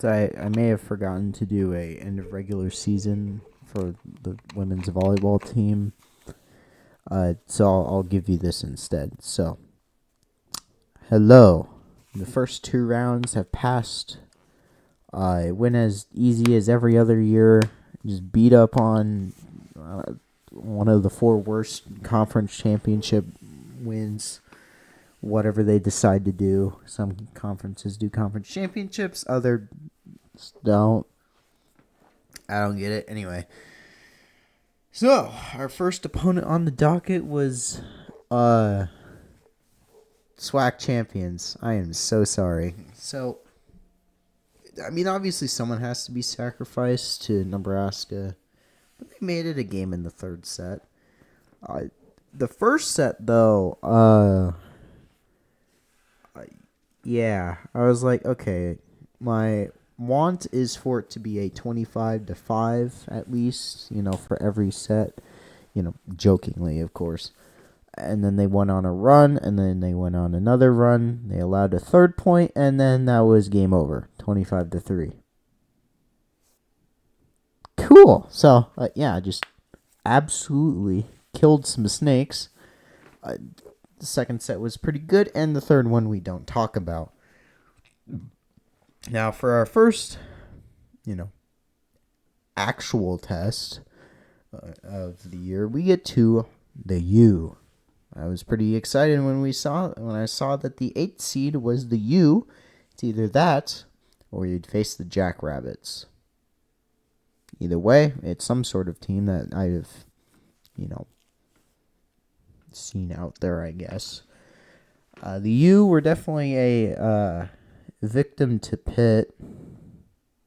I may have forgotten to do a end of regular season for the women's volleyball team. So I'll give you this instead. So, hello. The first two rounds have passed. It went as easy as every other year. Just beat up on one of the four worst conference championship wins. Whatever they decide to do. Some conferences do conference championships, others don't. I don't get it. Anyway. So, our first opponent on the docket was SWAC champions. I am so sorry. So, I mean, obviously someone has to be sacrificed to Nebraska. But they made it a game in the third set. The first set, though, yeah, I was like, okay, my want is for it to be a 25-5 at least, for every set, jokingly, of course. And then they went on a run, and then they went on another run. They allowed a third point, and then that was game over, 25-3. Cool. So, yeah, just absolutely killed some snakes. The second set was pretty good, and the third one we don't talk about. Now, for our first, actual test of the year, we get to the U. I was pretty excited when I saw that the 8th seed was the U. It's either that or you'd face the Jackrabbits. Either way, it's some sort of team that I've, seen out there, I guess. The U were definitely a victim to Pitt.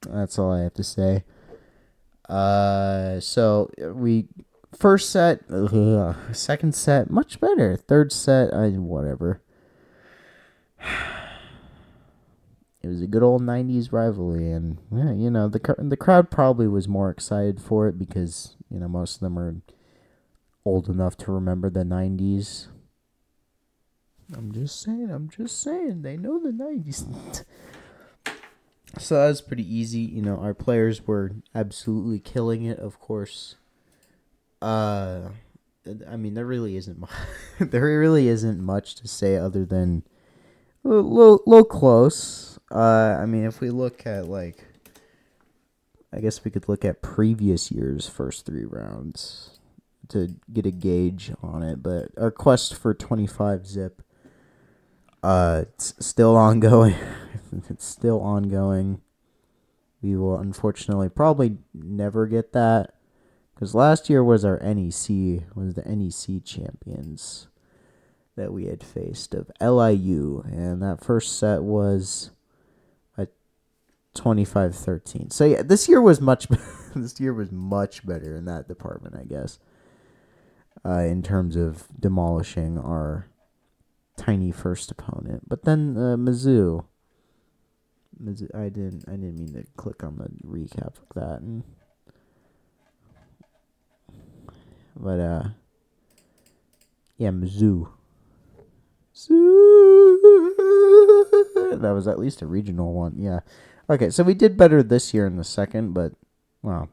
That's all I have to say. So we first set, second set, much better. Third set, whatever. It was a good old 90s rivalry, and yeah, the crowd probably was more excited for it because most of them are old enough to remember the 90s. I'm just saying, they know the 90s. So that was pretty easy. Our players were absolutely killing it, of course. I mean, there really isn't much to say other than low close. I mean, if we look at I guess we could look at previous year's first three rounds to get a gauge on it. But our quest for 25 zip, it's still ongoing. It's still ongoing. We will unfortunately probably never get that because last year was the NEC champions that we had faced of LIU, and that first set was a 25-13. So yeah, this year was much better in that department, I guess. In terms of demolishing our tiny first opponent, but then Mizzou. I didn't mean to click on the recap like that. But yeah, Mizzou. That was at least a regional one. Yeah. Okay, so we did better this year in the second, but well,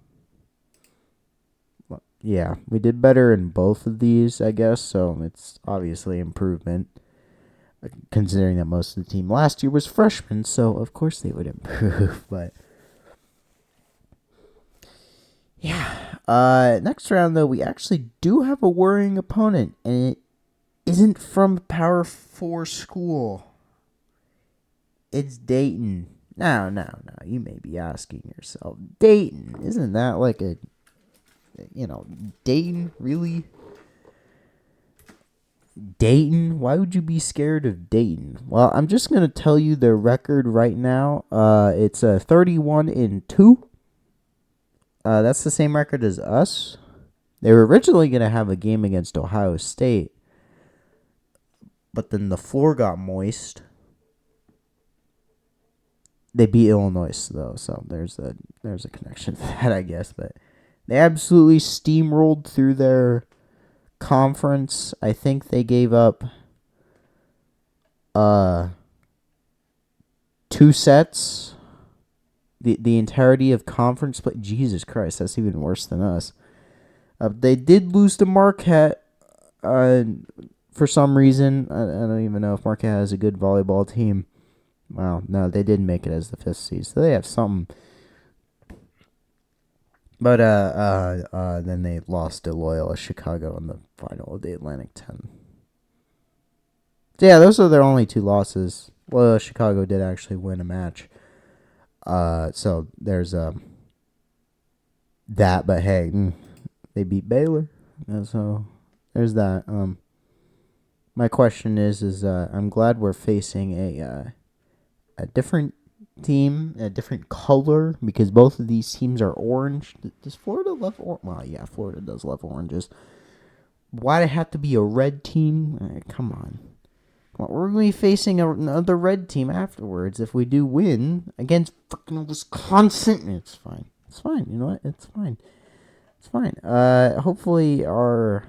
yeah, we did better in both of these, I guess. So it's obviously improvement. Considering that most of the team last year was freshmen, so of course they would improve. But yeah, next round though, we actually do have a worrying opponent, and it isn't from a Power 4 school. It's Dayton. No. You may be asking yourself, Dayton, isn't that like a, Dayton really? Dayton? Why would you be scared of Dayton? Well, I'm just going to tell you their record right now. It's a 31-2. That's the same record as us. They were originally going to have a game against Ohio State, but then the floor got moist. They beat Illinois, though, so there's a connection for that, I guess. But they absolutely steamrolled through their conference. I think they gave up 2 sets the entirety of conference play. Jesus Christ, that's even worse than us. They did lose to Marquette for some reason. I don't even know if Marquette has a good volleyball team. Wow, no, they didn't make it as the 5th seed, so they have something. But then they lost to Loyola Chicago in the final of the Atlantic 10. So yeah, those are their only 2 losses. Loyola Chicago did actually win a match. So there's that, but hey, they beat Baylor. So there's that. My question is I'm glad we're facing a different team, a different color, because both of these teams are orange. Does Florida love orange? Well, yeah, Florida does love oranges. Why'd it have to be a red team? Come on. We're going to be facing another red team afterwards if we do win against fucking Wisconsin. It's fine. It's fine. You know what? It's fine. It's fine. Hopefully our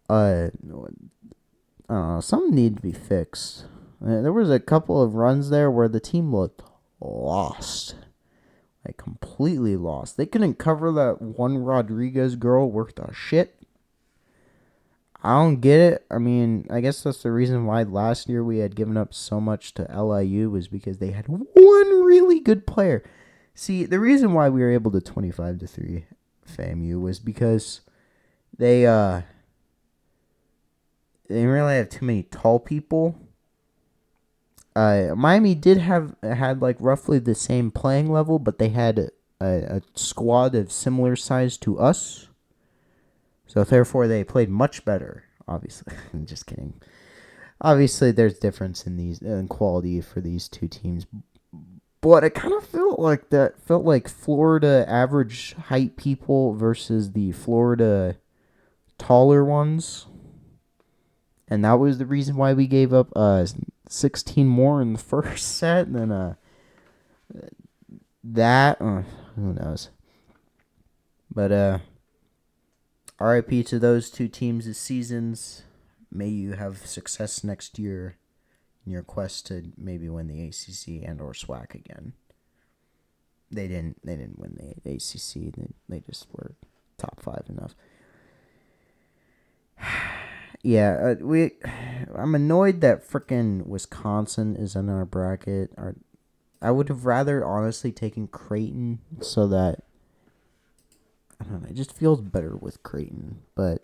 I don't know, something needed to be fixed. There was a couple of runs there where the team looked lost. Like, completely lost. They couldn't cover that one Rodriguez girl worth a shit. I don't get it. I mean, I guess that's the reason why last year we had given up so much to LIU was because they had one really good player. See, the reason why we were able to 25-3 FAMU was because they didn't really have too many tall people. Miami had like roughly the same playing level, but they had a squad of similar size to us. So therefore, they played much better. Obviously, I'm just kidding. Obviously, there's difference in quality for these two teams, but it kind of felt like Florida average height people versus the Florida taller ones, and that was the reason why we gave up 16 more in the first set. And then who knows? But RIP to those two teams' seasons. May you have success next year in your quest to maybe win the ACC and or SWAC again. They didn't win the ACC. They just were top 5 enough. Yeah, I'm annoyed that frickin' Wisconsin is in our bracket. I would have rather honestly taken Creighton so that I don't know, it just feels better with Creighton, but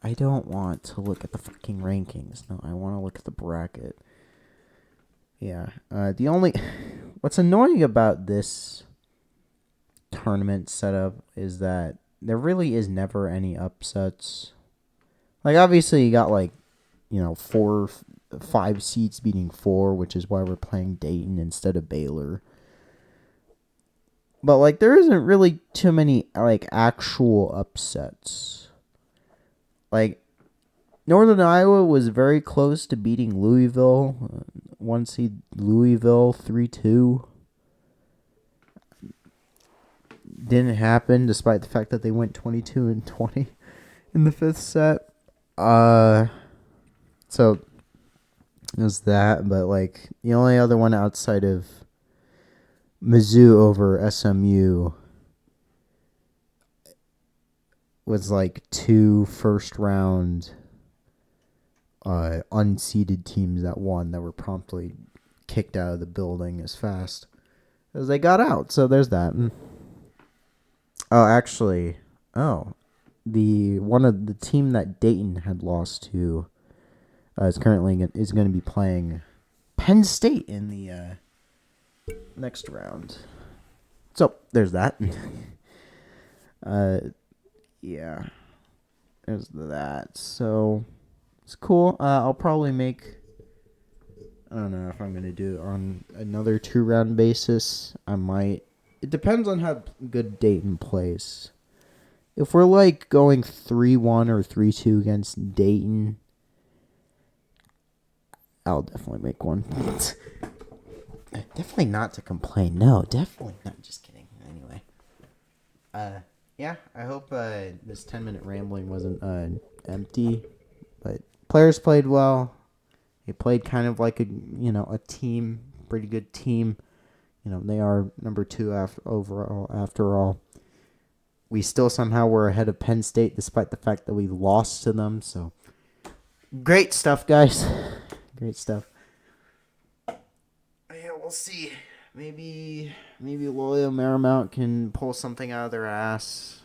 I don't want to look at the fucking rankings. No, I want to look at the bracket. Yeah. What's annoying about this tournament setup is that there really is never any upsets. Like, obviously, you got, 5 seats beating 4, which is why we're playing Dayton instead of Baylor. But, there isn't really too many, actual upsets. Northern Iowa was very close to beating Louisville. 1 seed Louisville, 3-2. Didn't happen, despite the fact that they went 22-20 in the 5th set. So, it was that. But, the only other one outside of Mizzou over SMU was 2 first round unseeded teams that won that were promptly kicked out of the building as fast as they got out. So there's that. The team that Dayton had lost to is going to be playing Penn State in the next round. So there's that. Yeah, there's that. So it's cool. I'll probably make. I don't know if I'm gonna do it on another 2-round basis. I might. It depends on how good Dayton plays. If we're going 3-1 or 3-2 against Dayton, I'll definitely make one. Definitely not to complain. No, definitely not. Just kidding. Anyway. Yeah, I hope this 10-minute rambling wasn't empty. But players played well. They played kind of like a team pretty good team. They are number 2 overall. After all, we still somehow were ahead of Penn State despite the fact that we lost to them. So great stuff, guys. Great stuff. Yeah, we'll see. Maybe Loyola Marymount can pull something out of their ass,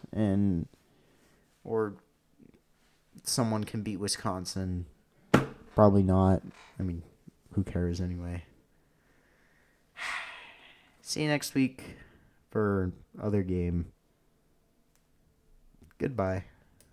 or someone can beat Wisconsin. Probably not. I mean, who cares anyway? See you next week for other game. Goodbye.